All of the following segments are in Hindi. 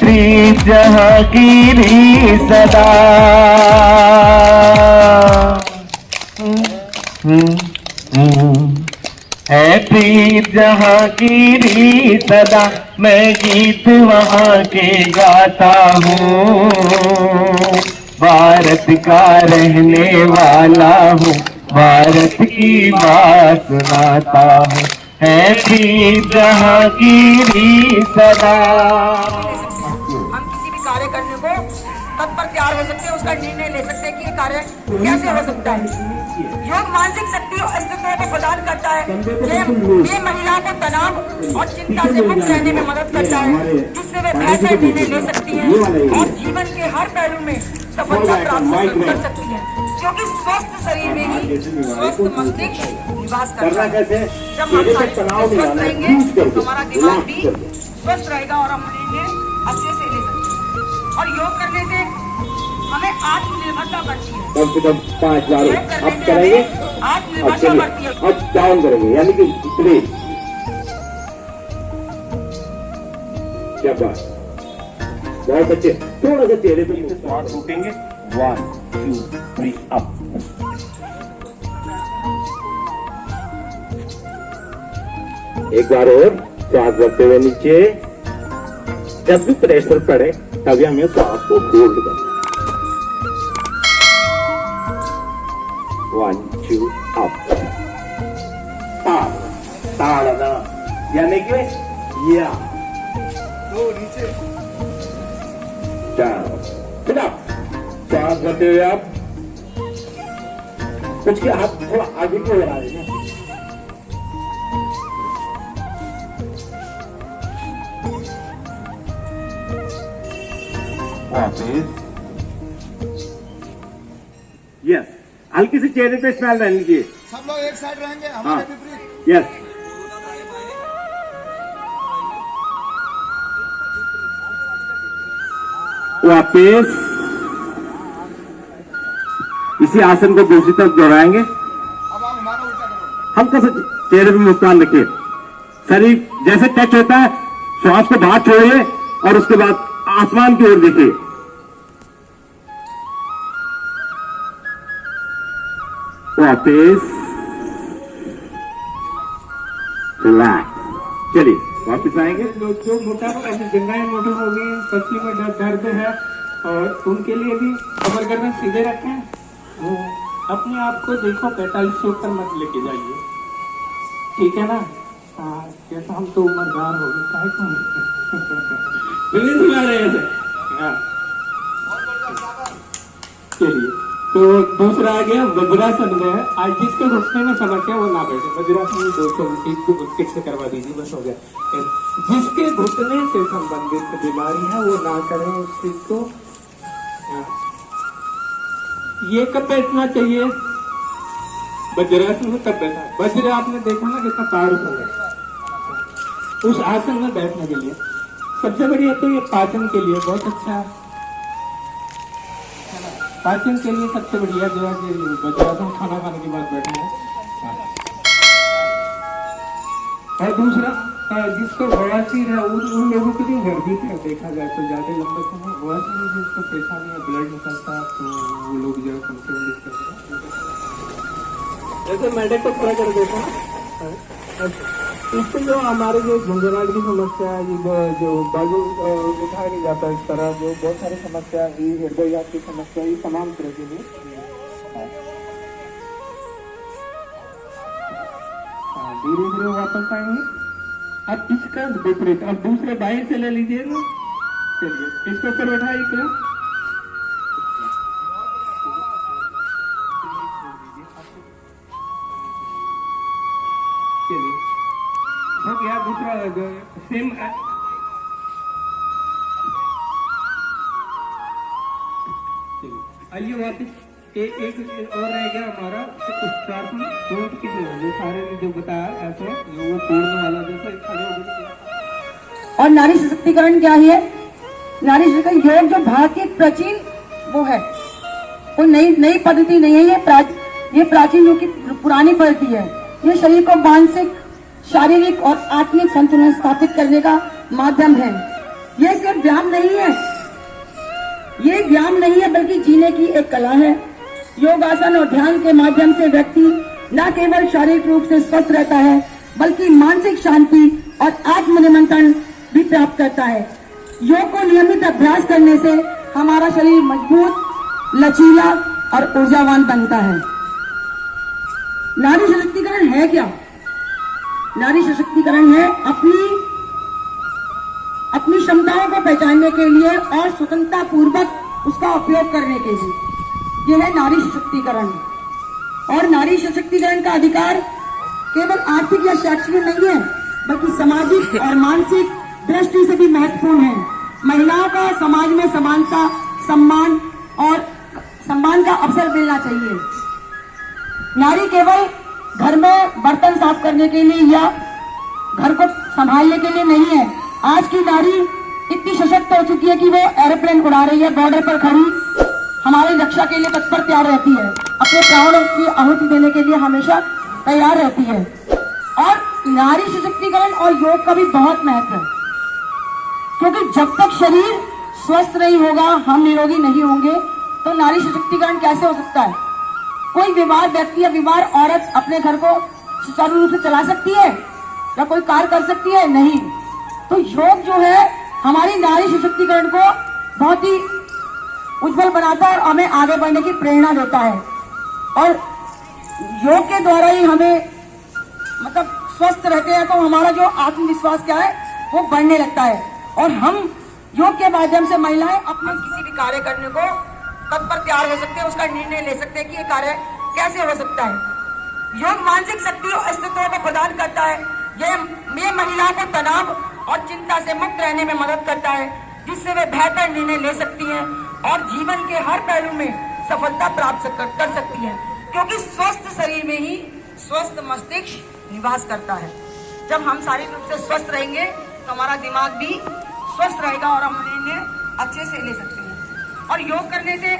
प्रीत जहांगीरी सदा। है प्रीत जहांगीरी सदा, मैं गीत वहाँ के गाता हूँ। भारत का रहने वाला हूँ, भारत की बात सुनाता हूँ। है प्रीत जहांगीरी सदा। हम किसी भी कार्य करने को तत्पर तैयार हो सकते हैं, उसका निर्णय ले सकते हैं कि ये कार्य कैसे हो सकता है। योग मानसिक शक्ति और अस्तित्व को प्रदान करता है। ये महिला को तनाव और चिंता से मुक्त रहने में मदद करता है, जिससे वे बेहतर निर्णय ले सकती हैं और जीवन के हर पहलू में सफलता प्राप्त कर सकती है, क्योंकि स्वस्थ शरीर में ही स्वस्थ मस्तिष्क निवास करता है। जब हम स्वस्थ रहेंगे तो हमारा दिमाग भी स्वस्थ रहेगा और हम निर्णय अच्छे से ले सकते हैं। और योग करने से हमें आत्मनिर्भरता बढ़ती है। कम से कम 5 बार अप करेंगे, आत्मनिर्भरता बढ़ती है। अब डाउन करेंगे, यानी कि प्ले। क्या बात, बहुत अच्छे। थोड़ा सा चेहरे पे स्क्वाट रुकेंगे। 1 2 3 अप। एक बार और श्वास भरते हुए नीचे। जब भी प्रेशर पड़े तभी हमें श्वास को होल्ड करना। 1 2 अप। ताड़ना, यानी कि या तो नीचे डाउन। फिर अप। श्वास भरते हुए आप कुछ के हाथ थोड़ा आगे को बढ़ा देना। यस, हल्की सी चेहरे पे स्माइल रहनी चाहिए। सब लोग एक साइड रहेंगे, हमारे विपरीत। यस, वापिस इसी आसन को दूसरी तरफ दोहराएंगे। अब आप हमारा उल्टा करो। हमको चेहरे पे मुस्कान रखिए। शरीर जैसे टच होता है, श्वास को बाहर छोड़िए और उसके बाद आसमान की ओर देखिए। वापिस रिलैक्स। चलिए वापिस आएंगे। जो मोटापा ऐसे जंघाएं मोटी हो गई, पसली में दर्द है, और उनके लिए भी कमर गर्दन सीधे रखें। अपने आप को देखो 45 से ऊपर मत लेके जाइए, ठीक है ना। हाँ, जैसा हम तो उम्रदार हो गए, क्या सुना रहे हैं। चलिए, तो दूसरा आ गया वज्रासन में। आज जिसके घुटने में समस्या वो ना बैठे। वज्रासन में 229 से करवा दीजिए, बस हो गया। जिसके घुटने से संबंधित बीमारी है वो ना करें उस चीज को। ये कब बैठना चाहिए? वज्रासन में कब बैठना? वज्र आपने देखा ना कितना पावरफुल है। उस आसन में बैठने के लिए सबसे बढ़िया तो ये पाचन के लिए बहुत अच्छा है। पाचन के लिए सबसे बढ़िया जो है कि वज्रासन खाना खाने के बाद बैठना है। और दूसरा जिसको बवासीर है उन लोगों को भी गर्भित है, देखा जाए तो ज्यादा लंबा समय बवासीर है, जिसको पेशाब या ब्लड निकलता है तो वो लोग जो है कम से कम डिस्कस करें। जैसे मेडिक को थोड़ा कर देता है, इससे जो हमारे जो झंझनाट की समस्या है, जो बाजू उठाया नहीं जाता इस तरह, जो बहुत सारी समस्या है, हृदय की समस्या, ये तमाम तरह के लिए धीरे धीरे वापस आएंगे। अब इसका विपरीत, अब दूसरे बाएं से ले लीजिए ना। चलिए इसके ऊपर बैठाइए। क्या चलिए हो गया। दूसरा सेम आइए वापिस। एक और रह गया हमारा उत्तरासन। की जो सारे ने जो बताया ऐसे जो वो तोड़ने वाला जैसे खड़े हो गए। और नारी सशक्तिकरण क्या है? नारी सशक्तिकरण योग जो भारत की प्राचीन वो है, कोई नई पद्धति नहीं है। ये प्राचीन योग की पुरानी पद्धति है। ये शरीर को मानसिक, शारीरिक और आत्मिक संतुलन स्थापित करने का माध्यम है। ये सिर्फ व्यायाम नहीं है, ये व्यायाम नहीं है बल्कि जीने की एक कला है। योगासन और ध्यान के माध्यम से व्यक्ति न केवल शारीरिक रूप से स्वस्थ रहता है बल्कि मानसिक शांति और आत्मनियंत्रण भी प्राप्त करता है। योग को नियमित अभ्यास करने से हमारा शरीर मजबूत, लचीला और ऊर्जावान बनता है। नारी सशक्तिकरण है क्या? नारी सशक्तिकरण है अपनी क्षमताओं को पहचानने के लिए और स्वतंत्रता पूर्वक उसका उपयोग करने के लिए। यह है नारी सशक्तिकरण। और नारी सशक्तिकरण का अधिकार केवल आर्थिक या शैक्षणिक नहीं है बल्कि सामाजिक और मानसिक दृष्टि से भी महत्वपूर्ण है। महिलाओं का समाज में समानता, सम्मान का अवसर मिलना चाहिए। नारी केवल घर में बर्तन साफ करने के लिए या घर को संभालने के लिए नहीं है। आज की नारी इतनी सशक्त हो चुकी है कि वो एरोप्लेन उड़ा रही है, बॉर्डर पर खड़ी हमारी रक्षा के लिए तत्पर तैयार रहती है, अपने प्राणों की आहुति देने के लिए हमेशा तैयार रहती है। और नारी सशक्तिकरण और योग का भी बहुत महत्व है, क्योंकि जब तक शरीर स्वस्थ नहीं होगा, हम निरोगी नहीं होंगे, तो नारी सशक्तिकरण कैसे हो सकता है? कोई बीमार व्यक्ति या बीमार औरत अपने घर को सुचारू रूप से चला सकती है या कोई कार्य कर सकती है? नहीं। तो योग जो है हमारी नारी सशक्तिकरण को बहुत ही उज्जवल बनाता है और हमें आगे बढ़ने की प्रेरणा देता है। और योग के द्वारा ही हमें मतलब स्वस्थ रहते हैं, तो हमारा जो आत्मविश्वास क्या है वो बढ़ने लगता है। और हम योग के माध्यम से महिलाएं अपने किसी भी कार्य करने को तत्पर तैयार हो सकते हैं, उसका निर्णय ले सकते हैं कि ये कार्य कैसे हो सकता है। योग मानसिक शक्ति और अस्तित्व को प्रदान करता है। ये महिलाओं को तनाव और चिंता से मुक्त रहने में मदद करता है, जिससे वे बेहतर निर्णय ले सकती हैं और जीवन के हर पहलू में सफलता प्राप्त कर सकती हैं, क्योंकि स्वस्थ शरीर में ही स्वस्थ मस्तिष्क निवास करता है। जब हम शारीरिक रूप से स्वस्थ रहेंगे तो हमारा दिमाग भी स्वस्थ रहेगा और हम निर्णय अच्छे से ले सकते हैं। और योग करने से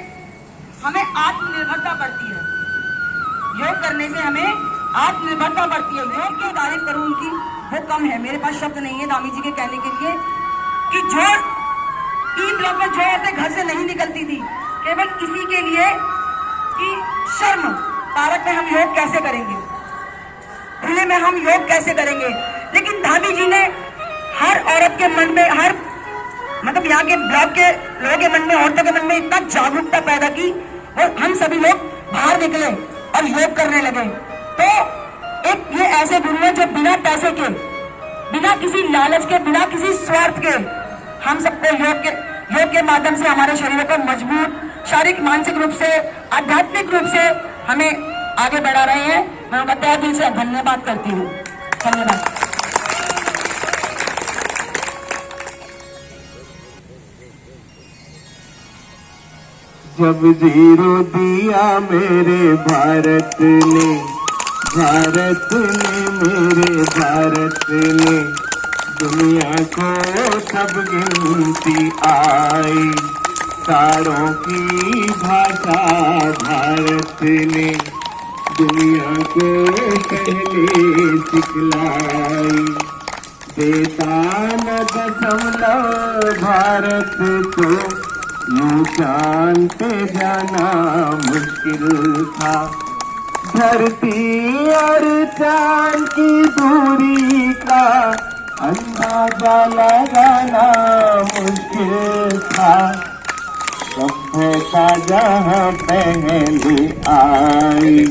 हमें आत्मनिर्भरता बढ़ती है। योग करने से हमें आत्मनिर्भरता बढ़ती है। योग की तारीफ करूं उनकी वो कम है, मेरे पास शब्द नहीं है दामी जी के कहने के लिए कि जो 3 दिनों में जो औरतें घर से नहीं निकलती थी केवल इसी के लिए कि शर्म, पार्क में हम योग कैसे करेंगे, खुले में हम योग कैसे करेंगे। लेकिन दामी जी ने हर औरत के मन में, हर मतलब यहाँ के ब्लॉक के लोगों के मन में, औरतों के मन में इतना जागरूकता पैदा की और हम सभी लोग बाहर निकले और योग करने लगे। तो एक ये ऐसे गुरु हैं जो बिना पैसे के, बिना किसी लालच के, बिना किसी स्वार्थ के हम सबको योग के माध्यम से हमारे शरीर को मजबूत शारीरिक, मानसिक रूप से, आध्यात्मिक रूप से हमें आगे बढ़ा रहे हैं। मैं उनका तहे दिल से धन्यवाद करती हूँ। धन्यवाद। जब जीरो दिया मेरे भारत ने मेरे भारत ने, दुनिया को सब गिनती आई, तारों की भाषा भारत ने दुनिया को पहले सिखलाई। देता न दशमलव भारत को यूं चांद पे जाना मुश्किल था, धरती और चांद की दूरी का अंदाजा लगाना मुश्किल था। सभ्यता जहाँ पहले आई,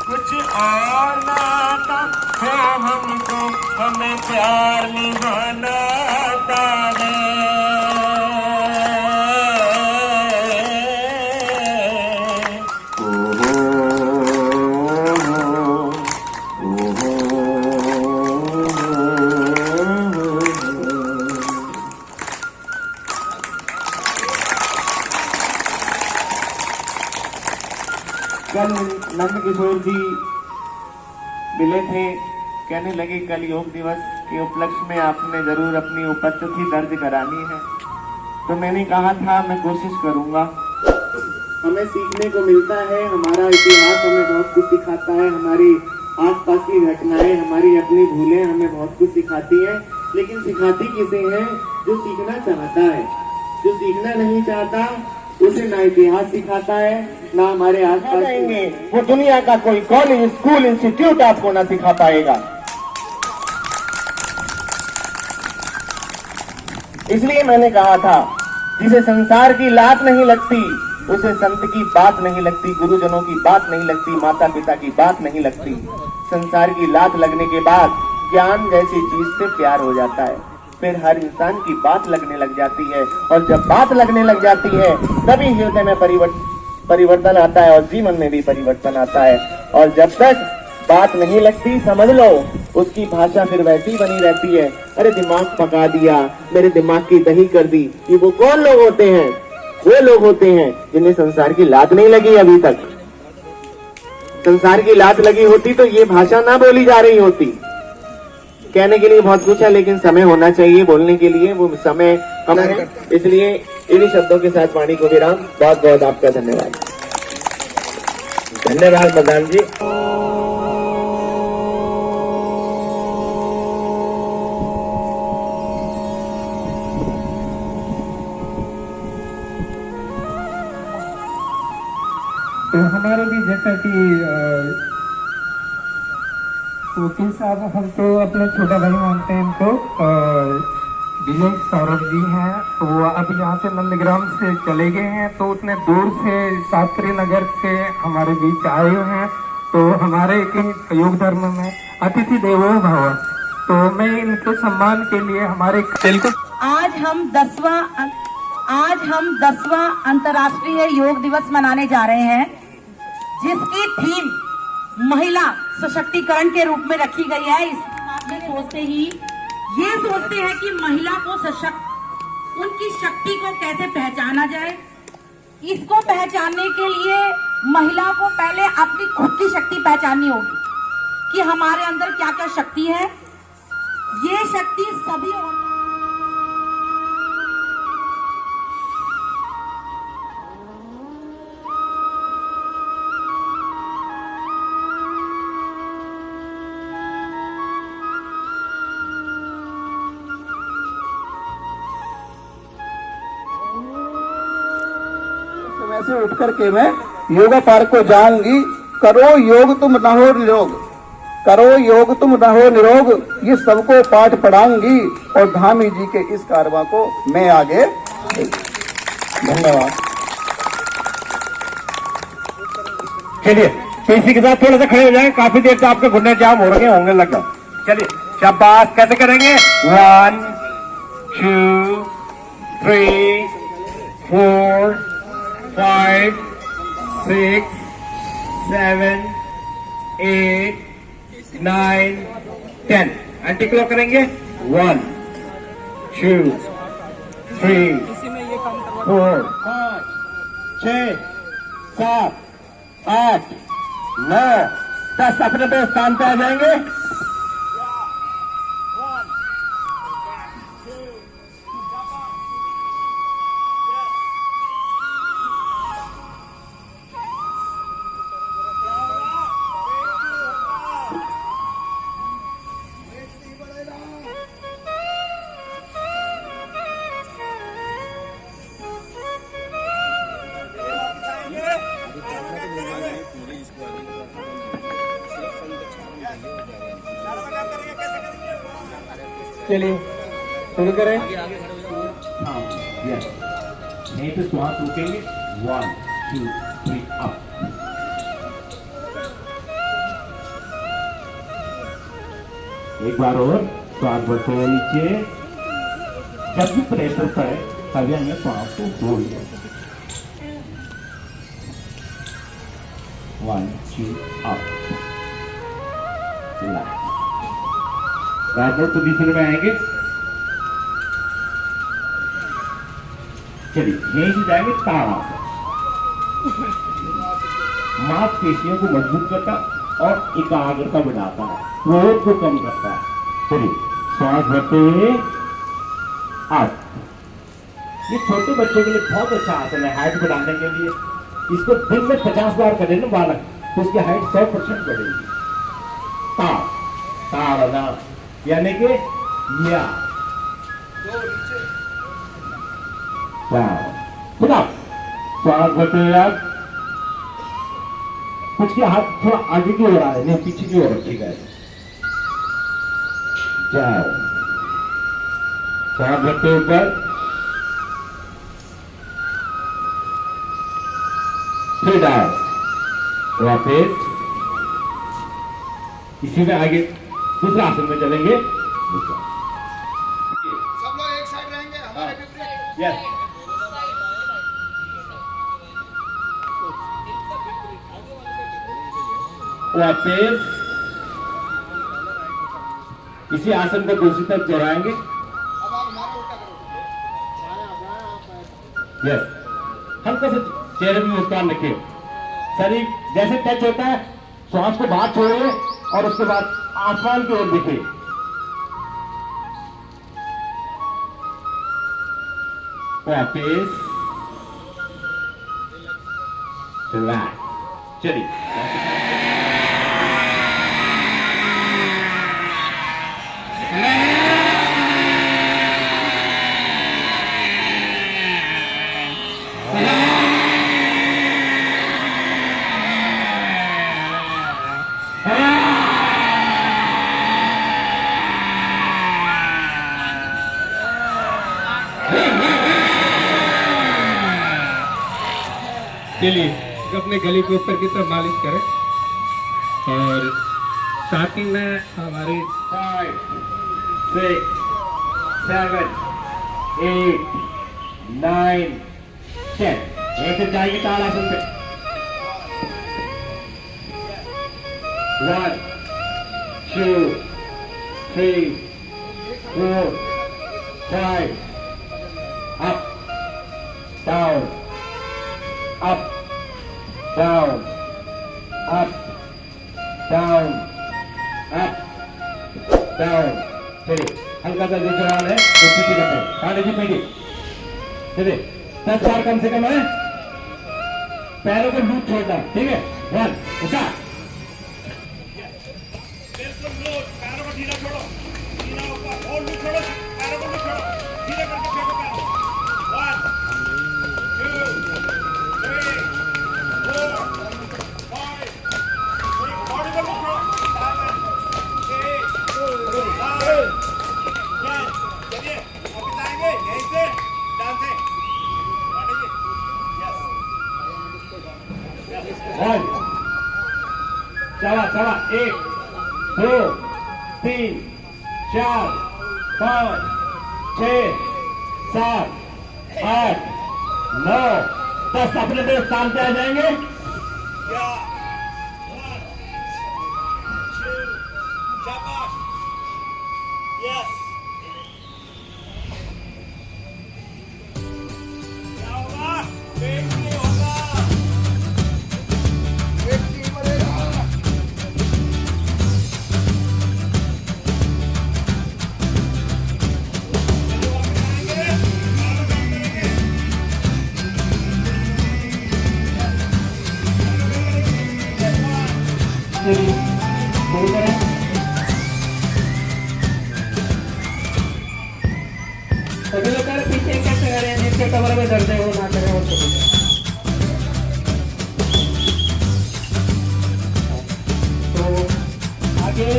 कुछ और नाता हो हमको, हमें प्यार निभाना आता है। कल नंद किशोर जी मिले थे, कहने लगे कल योग दिवस के उपलक्ष्य में आपने जरूर अपनी उपस्थिति दर्ज करानी है। तो मैंने कहा था मैं कोशिश करूंगा। हमें सीखने को मिलता है। हमारा इतिहास हमें बहुत कुछ सिखाता है, हमारी आसपास की घटनाएं, हमारी अपनी भूलें हमें बहुत कुछ सिखाती हैं। लेकिन सिखाती किसे हैं? जो सीखना चाहता है। जो सीखना नहीं चाहता उसे ना इतिहास सिखाता है, ना हमारे आसपास जाएंगे वो दुनिया का कोई कॉलेज, स्कूल, इंस्टीट्यूट आपको ना सिखा पाएगा। इसलिए मैंने कहा था, जिसे संसार की लात नहीं लगती उसे संत की बात नहीं लगती, गुरुजनों की बात नहीं लगती, माता पिता की बात नहीं लगती। संसार की लात लगने के बाद ज्ञान जैसी चीज से प्यार हो जाता है, फिर हर इंसान की बात लगने लग जाती है, और जब बात लगने लग जाती है तभी हृदय में परिवर्तन आता है और जीवन में भी परिवर्तन आता है। और जब तक बात नहीं लगती, समझ लो उसकी भाषा फिर वैसी बनी रहती है। अरे दिमाग पका दिया, मेरे दिमाग की दही कर दी। ये वो कौन लोग होते हैं? वो लोग होते हैं जिन्हें संसार की लात नहीं लगी अभी तक। संसार की लात लगी होती तो ये भाषा ना बोली जा रही होती। कहने के लिए बहुत कुछ है, लेकिन समय होना चाहिए बोलने के लिए, वो समय कम है। इसलिए इन्हीं शब्दों के साथ वाणी को विराम। बहुत बहुत आपका धन्यवाद। धन्यवाद मदान जी। तो हमारे भी जैसा कि वकील साहब, हम तो अपने छोटा भाई मानते हैं इनको, विजय सौरभ जी हैं। वो अब यहाँ से नंदग्राम से चले गए हैं, तो उतने दूर से शास्त्री नगर से हमारे बीच आए हुए हैं। तो हमारे योग धर्म में अतिथि देवो भव, तो मैं इनके सम्मान के लिए हमारे आज हम 10वां अंतर्राष्ट्रीय योग दिवस मनाने जा रहे हैं, जिसकी थीम महिला सशक्तिकरण के रूप में रखी गई है। ये सोचते हैं कि महिला को उनकी शक्ति को कैसे पहचाना जाए। इसको पहचानने के लिए महिला को पहले अपनी खुद की शक्ति पहचाननी होगी कि हमारे अंदर क्या क्या शक्ति है। ये शक्ति सभी से उठ करके मैं योगा पार्क को जाऊंगी। करो योग तुम न हो निरोग, करो योग तुम न हो निरोग, ये सबको पाठ पढ़ाऊंगी और धामी जी के इस कारवा को मैं आगे। धन्यवाद। चलिए किसी के साथ थोड़ा सा खड़े हो जाएंगे, काफी देर से आपके घुटने जाम हो रहे होंगे लगा। चलिए शाबाश, कैसे करेंगे? 1 2 3 4 5 6 7 8 9 10। एंटी क्लॉक करेंगे। 1 2 3 4 5 6 7 8 9 10। अपने अपने स्थान पे आ जाएंगे। चलिए शुरू करें। हाँ, यस। यहीं पे श्वास रोकेंगे। 1 2 3 अप। एक बार और श्वास बढ़ते हुए नीचे। जब भी प्रेशर पड़े तभी हमें श्वास को होल्ड करें। 1 2 अप। राइट पोजीशन में आएंगे। चलिए यहीं से जाएंगे ताड़ासन। मांसपेशियों को मजबूत करता और एकाग्रता बढ़ाता है, क्रोध को कम करता है। चलिए श्वास भरते हुए आप। ये छोटे बच्चों के लिए बहुत अच्छा आसन है हाइट बढ़ाने के लिए। इसको दिन में 50 बार करे ना बालक, तो उसकी हाइट 100% बढ़ेगी। ता ताड़ना यानी कि या खुदा स्वागत करते आप। कुछ के हाथ थोड़ा आगे की ओर आए, नहीं पीछे की ओर रखिएगा। जाओ स्वागत के ऊपर, फिर डाल वापस, इसी में आगे दूसरा आसन में चलेंगे। सब लोग एक साइड रहेंगे, हमारे विपरीत। यस, वापस इसी आसन को दूसरी तरफ दोहराएंगे। अब आप हमारा उल्टा करो। यस, हल्का सा चेहरे में मुस्कान रखिए। शरीर जैसे टच होता है, श्वास को बाहर छोड़िए और उसके बाद आसमान की ओर देखिए। वापस रिलैक्स, चलिए। चलिए अपने गले के ऊपर की तरफ मालिश करें, और साथ ही में हमारे 5, 6, 7, 8, 9, 10 ऐसे जाएंगे ताड़ासन पे। 1, 2, 3, 4, 5, up, down, up, down, up, down, up, down। चलिए हल्का सा जो चढ़ान है वो पीछे करते हैं, कांधे की पीछे। चलिए 10 बार कम से कम है, पैरों को लूप छोड़ना, ठीक है। 1, उठा, बिल्कुल लूप, पैरों को ढीला छोड़ो, ढीला ऊपर और लूप छोड़ो, पैरों को लूप छोड़ो, ढीला करके फेंको पैरों। 1, 2, 3, 4, 5, 6, बॉडी को लूप छोड़ो, 7, 8, 9, 10। चलिए वापस आएंगे यहीं से, डांस से वन, चला चला, 1, 2, 3, 4, 5, 6, 7, 8, 9, 10 अपने पे स्थान पे आ जाएंगे। या 1, 2, शाबाश, यस। क्या होगा? वेट नहीं होगा। चलिए शुरू करें। सभी लोग करें, पीछे कैसे करें, जिसके कमर में दर्द है वो ना करें और सभी। तो आगे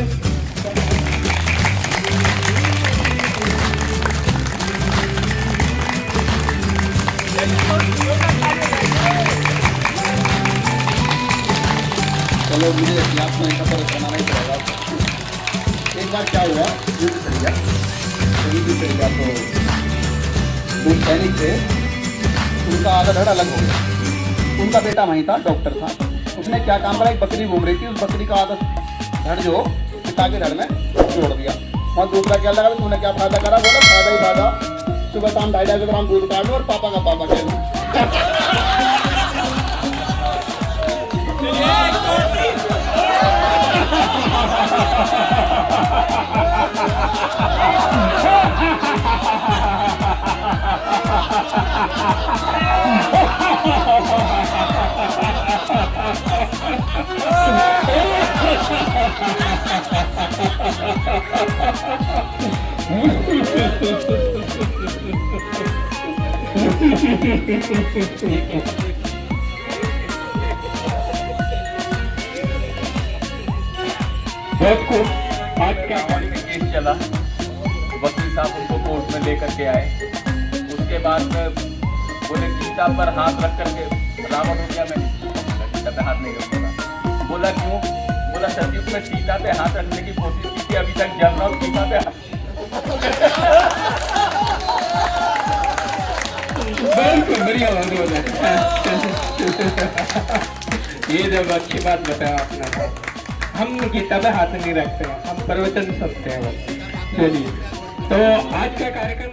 चलो मुझे इतिहास में ऐसा पर बनाना ही पड़ेगा। एक बार क्या हुआ, युद्ध चल गया, तो वो सैनिक थे, उनका आधा धड़ अलग हो गया। उनका बेटा वहीं था, डॉक्टर था। उसने क्या काम करा, एक बकरी घूम रही थी, उस बकरी का आधा धड़ जो पिता के धड़ में जोड़ दिया। और दूसरा क्या लगा, तूने क्या फायदा करा, बोला फायदा ही फायदा, सुबह शाम 2.5 ग्राम दूध काट लो और पापा का पापा कह लो। बहुत खूब। आज क्या रावण में केस चला, वकील साहब उनको कोर्ट में लेकर के आए। उसके बाद में बोले गीता पर हाथ रख करके रावण हो गया। मैं गीता पे हाथ नहीं रखूंगा। बोला क्यों? बोला सतयुग में सीता पे हाथ रखने की कोशिश की थी, अभी तक जल रहा हूं सीता पे हाथ। बिल्कुल बढ़िया बात बोला। ये जब अच्छी बात बताया आपने। हम गीता पे हाथ नहीं रखते हैं, हम प्रवचन सुनते हैं बस। चलिए, तो आज का कार्यक्रम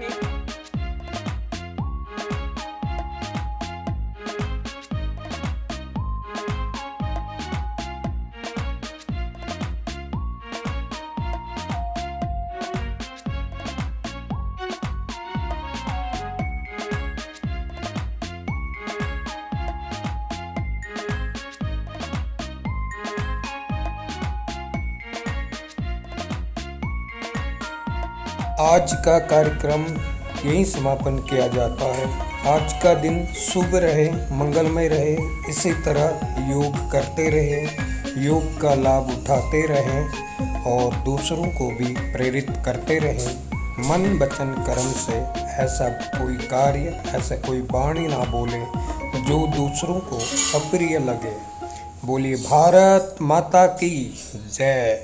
आज का कार्यक्रम यहीं समापन किया जाता है। आज का दिन शुभ रहे, मंगलमय रहे। इसी तरह योग करते रहें, योग का लाभ उठाते रहें और दूसरों को भी प्रेरित करते रहें। मन वचन कर्म से ऐसा कोई कार्य, ऐसा कोई वाणी ना बोले जो दूसरों को अप्रिय लगे। बोलिए भारत माता की जय।